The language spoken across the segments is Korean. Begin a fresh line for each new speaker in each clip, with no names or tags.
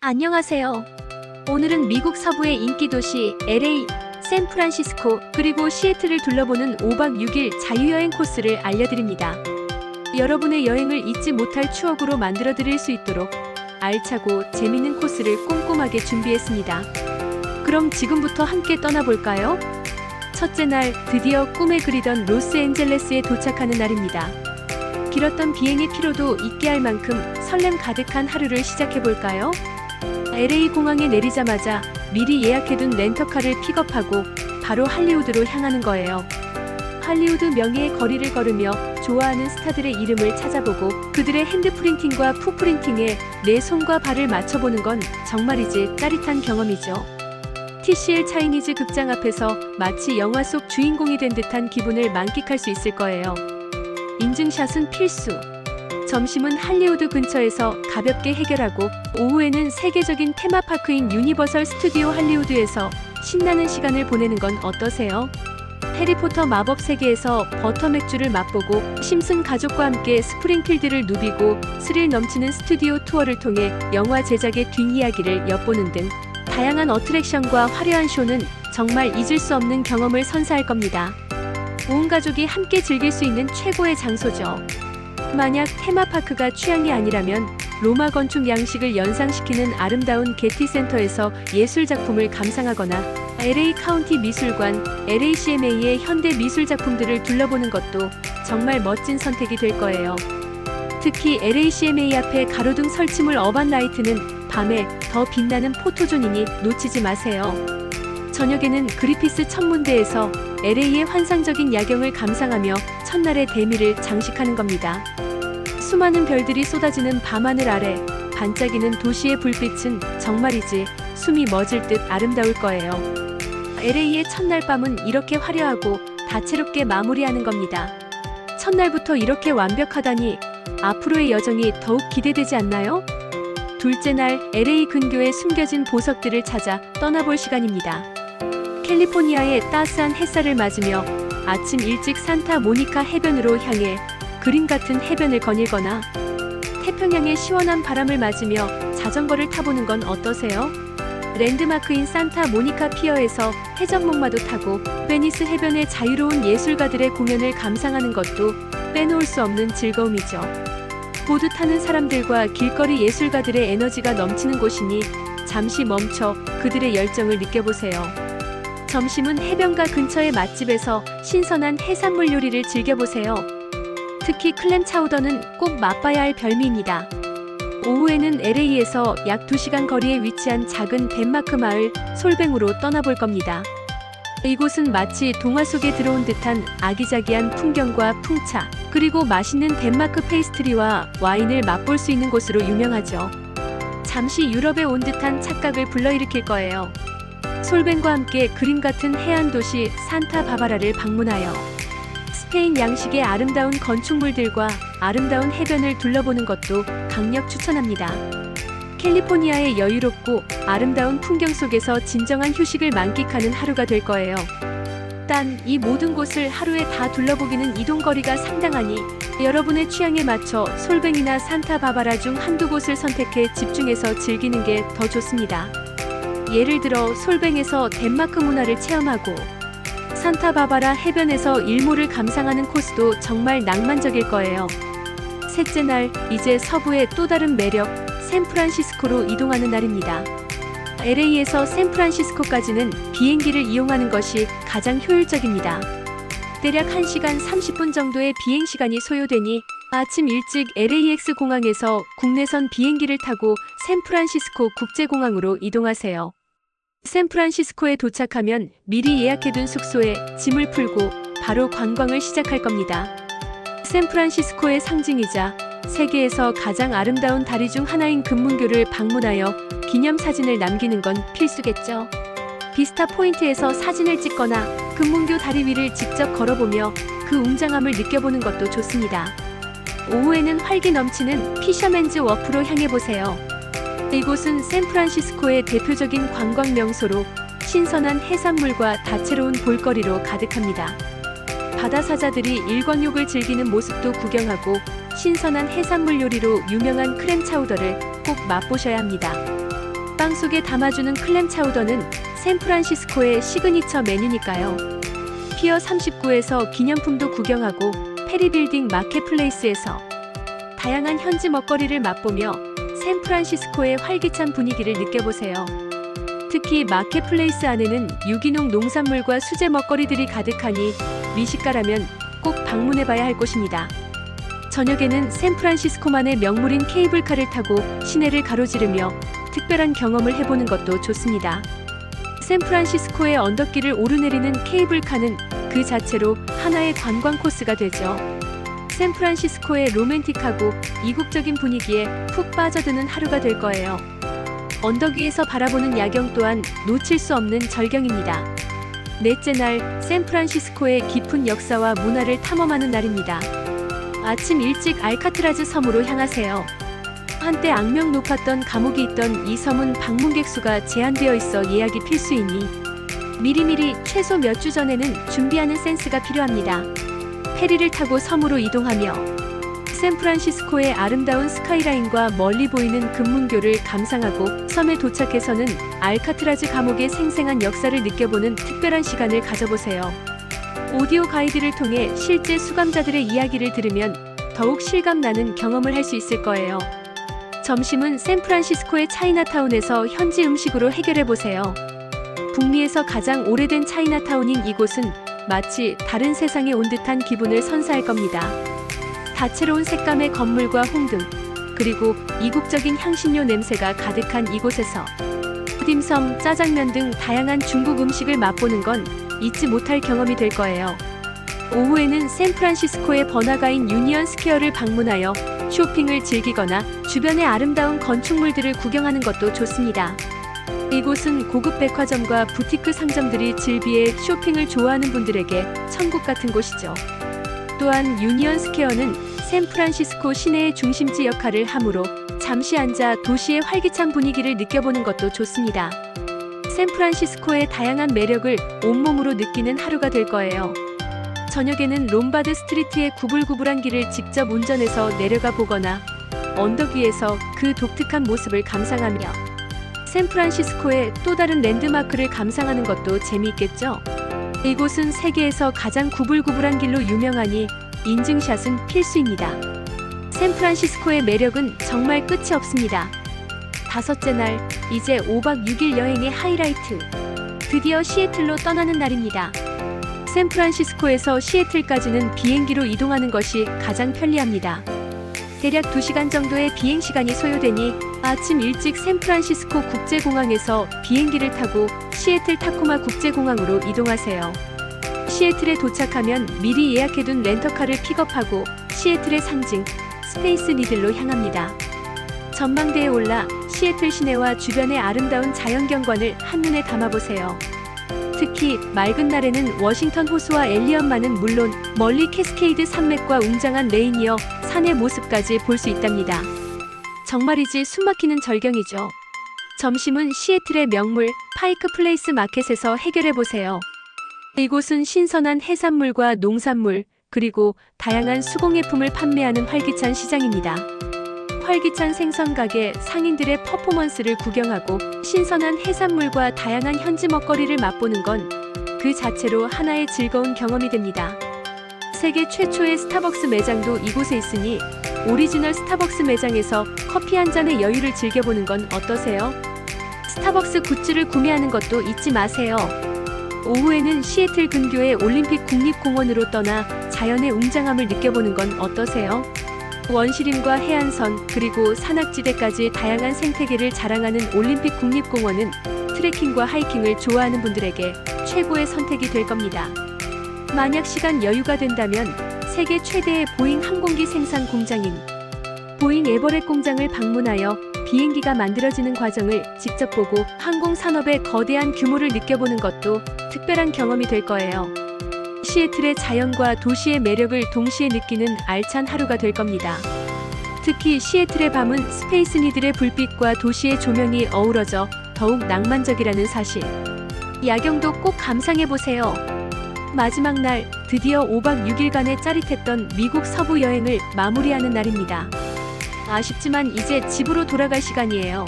안녕하세요. 오늘은 미국 서부의 인기 도시 LA, 샌프란시스코, 그리고 시애틀을 둘러보는 5박 6일 자유여행 코스를 알려드립니다. 여러분의 여행을 잊지 못할 추억으로 만들어드릴 수 있도록 알차고 재밌는 코스를 꼼꼼하게 준비했습니다. 그럼 지금부터 함께 떠나볼까요? 첫째 날, 드디어 꿈에 그리던 로스앤젤레스에 도착하는 날입니다. 길었던 비행의 피로도 잊게 할 만큼 설렘 가득한 하루를 시작해볼까요? LA 공항에 내리자마자 미리 예약해둔 렌터카를 픽업하고 바로 할리우드로 향하는 거예요. 할리우드 명예의 거리를 걸으며 좋아하는 스타들의 이름을 찾아보고 그들의 핸드프린팅과 푸프린팅에 내 손과 발을 맞춰보는 건 정말이지 짜릿한 경험이죠. TCL 차이니즈 극장 앞에서 마치 영화 속 주인공이 된 듯한 기분을 만끽할 수 있을 거예요. 인증샷은 필수. 점심은 할리우드 근처에서 가볍게 해결하고 오후에는 세계적인 테마파크인 유니버설 스튜디오 할리우드에서 신나는 시간을 보내는 건 어떠세요? 해리포터 마법 세계에서 버터 맥주를 맛보고 심슨 가족과 함께 스프링필드를 누비고 스릴 넘치는 스튜디오 투어를 통해 영화 제작의 뒷이야기를 엿보는 등 다양한 어트랙션과 화려한 쇼는 정말 잊을 수 없는 경험을 선사할 겁니다. 온 가족이 함께 즐길 수 있는 최고의 장소죠. 만약 테마파크가 취향이 아니라면 로마 건축 양식을 연상시키는 아름다운 게티센터에서 예술작품을 감상하거나 LA 카운티 미술관, LACMA의 현대 미술작품들을 둘러보는 것도 정말 멋진 선택이 될 거예요. 특히 LACMA 앞에 가로등 설치물 어반라이트는 밤에 더 빛나는 포토존이니 놓치지 마세요. 저녁에는 그리피스 천문대에서 LA의 환상적인 야경을 감상하며 첫날의 대미를 장식하는 겁니다. 수많은 별들이 쏟아지는 밤하늘 아래 반짝이는 도시의 불빛은 정말이지 숨이 멎을 듯 아름다울 거예요. LA의 첫날 밤은 이렇게 화려하고 다채롭게 마무리하는 겁니다. 첫날부터 이렇게 완벽하다니 앞으로의 여정이 더욱 기대되지 않나요? 둘째 날, LA 근교에 숨겨진 보석들을 찾아 떠나볼 시간입니다. 캘리포니아의 따스한 햇살을 맞으며 아침 일찍 산타 모니카 해변으로 향해 그림 같은 해변을 거닐거나 태평양의 시원한 바람을 맞으며 자전거를 타보는 건 어떠세요? 랜드마크인 산타 모니카 피어에서 해적목마도 타고 베니스 해변의 자유로운 예술가들의 공연을 감상하는 것도 빼놓을 수 없는 즐거움이죠. 보드 타는 사람들과 길거리 예술가들의 에너지가 넘치는 곳이니 잠시 멈춰 그들의 열정을 느껴보세요. 점심은 해변가 근처의 맛집에서 신선한 해산물 요리를 즐겨보세요. 특히 클램 차우더는 꼭 맛봐야 할 별미입니다. 오후에는 LA에서 약 2시간 거리에 위치한 작은 덴마크 마을 솔뱅으로 떠나볼 겁니다. 이곳은 마치 동화 속에 들어온 듯한 아기자기한 풍경과 풍차, 그리고 맛있는 덴마크 페이스트리와 와인을 맛볼 수 있는 곳으로 유명하죠. 잠시 유럽에 온 듯한 착각을 불러일으킬 거예요. 솔뱅과 함께 그림 같은 해안 도시 산타 바바라를 방문하여 스페인 양식의 아름다운 건축물들과 아름다운 해변을 둘러보는 것도 강력 추천합니다. 캘리포니아의 여유롭고 아름다운 풍경 속에서 진정한 휴식을 만끽하는 하루가 될 거예요. 단, 이 모든 곳을 하루에 다 둘러보기는 이동거리가 상당하니 여러분의 취향에 맞춰 솔뱅이나 산타 바바라 중 한두 곳을 선택해 집중해서 즐기는 게 더 좋습니다. 예를 들어 솔뱅에서 덴마크 문화를 체험하고 산타 바바라 해변에서 일몰을 감상하는 코스도 정말 낭만적일 거예요. 셋째 날, 이제 서부의 또 다른 매력, 샌프란시스코로 이동하는 날입니다. LA에서 샌프란시스코까지는 비행기를 이용하는 것이 가장 효율적입니다. 대략 1시간 30분 정도의 비행시간이 소요되니 아침 일찍 LAX 공항에서 국내선 비행기를 타고 샌프란시스코 국제공항으로 이동하세요. 샌프란시스코에 도착하면 미리 예약해둔 숙소에 짐을 풀고 바로 관광을 시작할 겁니다. 샌프란시스코의 상징이자 세계에서 가장 아름다운 다리 중 하나인 금문교를 방문하여 기념사진을 남기는 건 필수겠죠. 비스타 포인트에서 사진을 찍거나 금문교 다리 위를 직접 걸어보며 그 웅장함을 느껴보는 것도 좋습니다. 오후에는 활기 넘치는 피셔맨즈 워프로 향해보세요. 이곳은 샌프란시스코의 대표적인 관광 명소로 신선한 해산물과 다채로운 볼거리로 가득합니다. 바다사자들이 일광욕을 즐기는 모습도 구경하고 신선한 해산물 요리로 유명한 크렘 차우더를 꼭 맛보셔야 합니다. 빵 속에 담아주는 클램 차우더는 샌프란시스코의 시그니처 메뉴니까요. 피어 39에서 기념품도 구경하고 페리빌딩 마켓플레이스에서 다양한 현지 먹거리를 맛보며 샌프란시스코의 활기찬 분위기를 느껴보세요. 특히 마켓플레이스 안에는 유기농 농산물과 수제 먹거리들이 가득하니 미식가라면 꼭 방문해봐야 할 곳입니다. 저녁에는 샌프란시스코만의 명물인 케이블카를 타고 시내를 가로지르며 특별한 경험을 해보는 것도 좋습니다. 샌프란시스코의 언덕길을 오르내리는 케이블카는 그 자체로 하나의 관광 코스가 되죠. 샌프란시스코의 로맨틱하고 이국적인 분위기에 푹 빠져드는 하루가 될 거예요. 언덕 위에서 바라보는 야경 또한 놓칠 수 없는 절경입니다. 넷째 날, 샌프란시스코의 깊은 역사와 문화를 탐험하는 날입니다. 아침 일찍 알카트라즈 섬으로 향하세요. 한때 악명 높았던 감옥이 있던 이 섬은 방문객 수가 제한되어 있어 예약이 필수이니 미리미리 최소 몇 주 전에는 준비하는 센스가 필요합니다. 페리를 타고 섬으로 이동하며 샌프란시스코의 아름다운 스카이라인과 멀리 보이는 금문교를 감상하고 섬에 도착해서는 알카트라즈 감옥의 생생한 역사를 느껴보는 특별한 시간을 가져보세요. 오디오 가이드를 통해 실제 수감자들의 이야기를 들으면 더욱 실감나는 경험을 할 수 있을 거예요. 점심은 샌프란시스코의 차이나타운에서 현지 음식으로 해결해보세요. 북미에서 가장 오래된 차이나타운인 이곳은 마치 다른 세상에 온 듯한 기분을 선사할 겁니다. 다채로운 색감의 건물과 홍등, 그리고 이국적인 향신료 냄새가 가득한 이곳에서 딤섬, 짜장면 등 다양한 중국 음식을 맛보는 건 잊지 못할 경험이 될 거예요. 오후에는 샌프란시스코의 번화가인 유니언 스퀘어를 방문하여 쇼핑을 즐기거나 주변의 아름다운 건축물들을 구경하는 것도 좋습니다. 이곳은 고급 백화점과 부티크 상점들이 즐비해 쇼핑을 좋아하는 분들에게 천국 같은 곳이죠. 또한 유니언 스퀘어는 샌프란시스코 시내의 중심지 역할을 하므로 잠시 앉아 도시의 활기찬 분위기를 느껴보는 것도 좋습니다. 샌프란시스코의 다양한 매력을 온몸으로 느끼는 하루가 될 거예요. 저녁에는 롬바드 스트리트의 구불구불한 길을 직접 운전해서 내려가 보거나 언덕 위에서 그 독특한 모습을 감상하며 샌프란시스코의 또 다른 랜드마크를 감상하는 것도 재미있겠죠? 이곳은 세계에서 가장 구불구불한 길로 유명하니 인증샷은 필수입니다. 샌프란시스코의 매력은 정말 끝이 없습니다. 다섯째 날, 이제 5박 6일 여행의 하이라이트. 드디어 시애틀로 떠나는 날입니다. 샌프란시스코에서 시애틀까지는 비행기로 이동하는 것이 가장 편리합니다. 대략 2시간 정도의 비행시간이 소요되니 아침 일찍 샌프란시스코 국제공항에서 비행기를 타고 시애틀 타코마 국제공항으로 이동하세요. 시애틀에 도착하면 미리 예약해둔 렌터카를 픽업하고 시애틀의 상징, 스페이스 니들로 향합니다. 전망대에 올라 시애틀 시내와 주변의 아름다운 자연경관을 한눈에 담아보세요. 특히 맑은 날에는 워싱턴 호수와 엘리엇만은 물론 멀리 캐스케이드 산맥과 웅장한 레이니어 산의 모습까지 볼 수 있답니다. 정말이지 숨막히는 절경이죠. 점심은 시애틀의 명물 파이크 플레이스 마켓에서 해결해보세요. 이곳은 신선한 해산물과 농산물, 그리고 다양한 수공예품을 판매하는 활기찬 시장입니다. 활기찬 생선 가게 상인들의 퍼포먼스를 구경하고 신선한 해산물과 다양한 현지 먹거리를 맛보는 건 그 자체로 하나의 즐거운 경험이 됩니다. 세계 최초의 스타벅스 매장도 이곳에 있으니 오리지널 스타벅스 매장에서 커피 한 잔의 여유를 즐겨보는 건 어떠세요? 스타벅스 굿즈를 구매하는 것도 잊지 마세요. 오후에는 시애틀 근교의 올림픽 국립공원으로 떠나 자연의 웅장함을 느껴보는 건 어떠세요? 원시림과 해안선, 그리고 산악지대까지 다양한 생태계를 자랑하는 올림픽 국립공원은 트레킹과 하이킹을 좋아하는 분들에게 최고의 선택이 될 겁니다. 만약 시간 여유가 된다면 세계 최대의 보잉 항공기 생산 공장인 보잉 에버렛 공장을 방문하여 비행기가 만들어지는 과정을 직접 보고 항공 산업의 거대한 규모를 느껴보는 것도 특별한 경험이 될 거예요. 시애틀의 자연과 도시의 매력을 동시에 느끼는 알찬 하루가 될 겁니다. 특히 시애틀의 밤은 스페이스 니들의 불빛과 도시의 조명이 어우러져 더욱 낭만적이라는 사실. 야경도 꼭 감상해보세요. 마지막 날, 드디어 5박 6일간의 짜릿했던 미국 서부 여행을 마무리하는 날입니다. 아쉽지만 이제 집으로 돌아갈 시간이에요.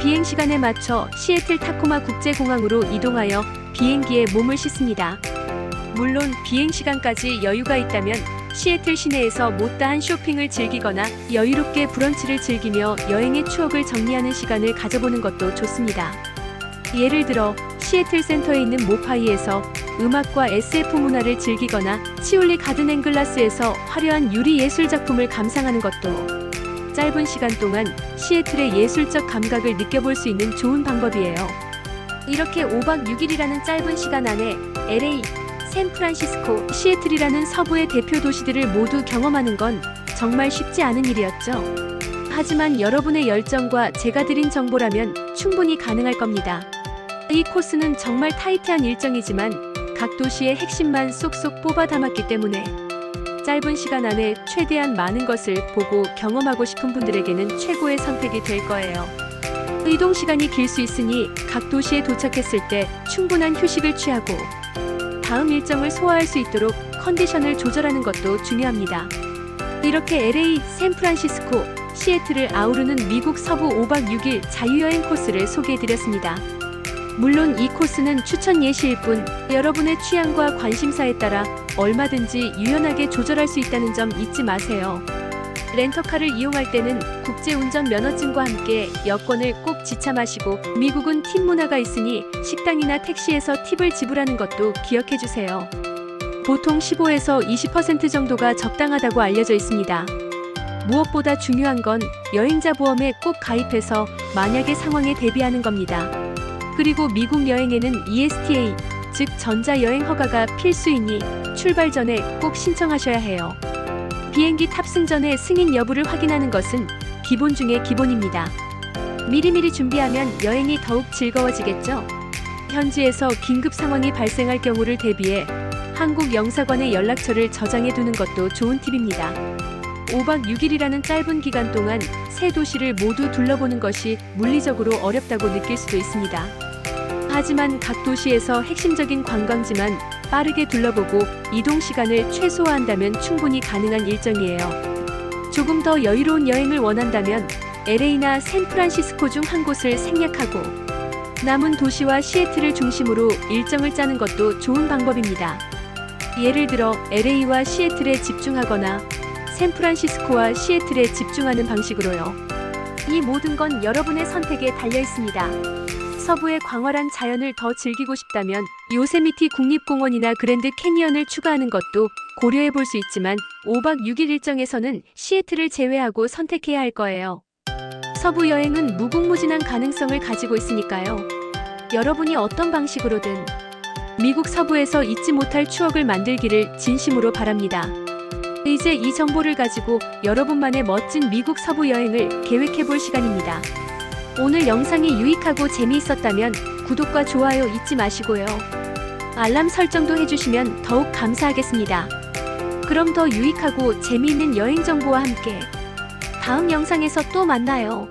비행 시간에 맞춰 시애틀 타코마 국제공항으로 이동하여 비행기에 몸을 싣습니다. 물론 비행 시간까지 여유가 있다면 시애틀 시내에서 못다한 쇼핑을 즐기거나 여유롭게 브런치를 즐기며 여행의 추억을 정리하는 시간을 가져보는 것도 좋습니다. 예를 들어 시애틀 센터에 있는 모파이에서 음악과 SF 문화를 즐기거나 치올리 가든 앤 글라스에서 화려한 유리 예술 작품을 감상하는 것도 짧은 시간 동안 시애틀의 예술적 감각을 느껴볼 수 있는 좋은 방법이에요. 이렇게 5박 6일이라는 짧은 시간 안에 LA, 샌프란시스코, 시애틀이라는 서부의 대표 도시들을 모두 경험하는 건 정말 쉽지 않은 일이었죠. 하지만 여러분의 열정과 제가 드린 정보라면 충분히 가능할 겁니다. 이 코스는 정말 타이트한 일정이지만 각 도시의 핵심만 쏙쏙 뽑아 담았기 때문에 짧은 시간 안에 최대한 많은 것을 보고 경험하고 싶은 분들에게는 최고의 선택이 될 거예요. 이동 시간이 길 수 있으니 각 도시에 도착했을 때 충분한 휴식을 취하고 다음 일정을 소화할 수 있도록 컨디션을 조절하는 것도 중요합니다. 이렇게 LA, 샌프란시스코, 시애틀을 아우르는 미국 서부 5박 6일 자유여행 코스를 소개해드렸습니다. 물론 이 코스는 추천 예시일 뿐 여러분의 취향과 관심사에 따라 얼마든지 유연하게 조절할 수 있다는 점 잊지 마세요. 렌터카를 이용할 때는 국제운전 면허증과 함께 여권을 꼭 지참하시고 미국은 팁 문화가 있으니 식당이나 택시에서 팁을 지불하는 것도 기억해주세요. 보통 15에서 20% 정도가 적당하다고 알려져 있습니다. 무엇보다 중요한 건 여행자 보험에 꼭 가입해서 만약의 상황에 대비하는 겁니다. 그리고 미국 여행에는 ESTA, 즉 전자여행 허가가 필수이니 출발 전에 꼭 신청하셔야 해요. 비행기 탑승 전에 승인 여부를 확인하는 것은 기본 중의 기본입니다. 미리미리 준비하면 여행이 더욱 즐거워지겠죠? 현지에서 긴급 상황이 발생할 경우를 대비해 한국 영사관의 연락처를 저장해 두는 것도 좋은 팁입니다. 5박 6일이라는 짧은 기간 동안 세 도시를 모두 둘러보는 것이 물리적으로 어렵다고 느낄 수도 있습니다. 하지만 각 도시에서 핵심적인 관광지만 빠르게 둘러보고 이동 시간을 최소화한다면 충분히 가능한 일정이에요. 조금 더 여유로운 여행을 원한다면 LA나 샌프란시스코 중 한 곳을 생략하고 남은 도시와 시애틀을 중심으로 일정을 짜는 것도 좋은 방법입니다. 예를 들어 LA와 시애틀에 집중하거나 샌프란시스코와 시애틀에 집중하는 방식으로요. 이 모든 건 여러분의 선택에 달려 있습니다. 서부의 광활한 자연을 더 즐기고 싶다면 요세미티 국립공원이나 그랜드 캐니언을 추가하는 것도 고려해 볼 수 있지만 5박 6일 일정에서는 시애틀을 제외하고 선택해야 할 거예요. 서부 여행은 무궁무진한 가능성을 가지고 있으니까요. 여러분이 어떤 방식으로든 미국 서부에서 잊지 못할 추억을 만들기를 진심으로 바랍니다. 이제 이 정보를 가지고 여러분만의 멋진 미국 서부 여행을 계획해 볼 시간입니다. 오늘 영상이 유익하고 재미있었다면 구독과 좋아요 잊지 마시고요. 알람 설정도 해주시면 더욱 감사하겠습니다. 그럼 더 유익하고 재미있는 여행 정보와 함께 다음 영상에서 또 만나요.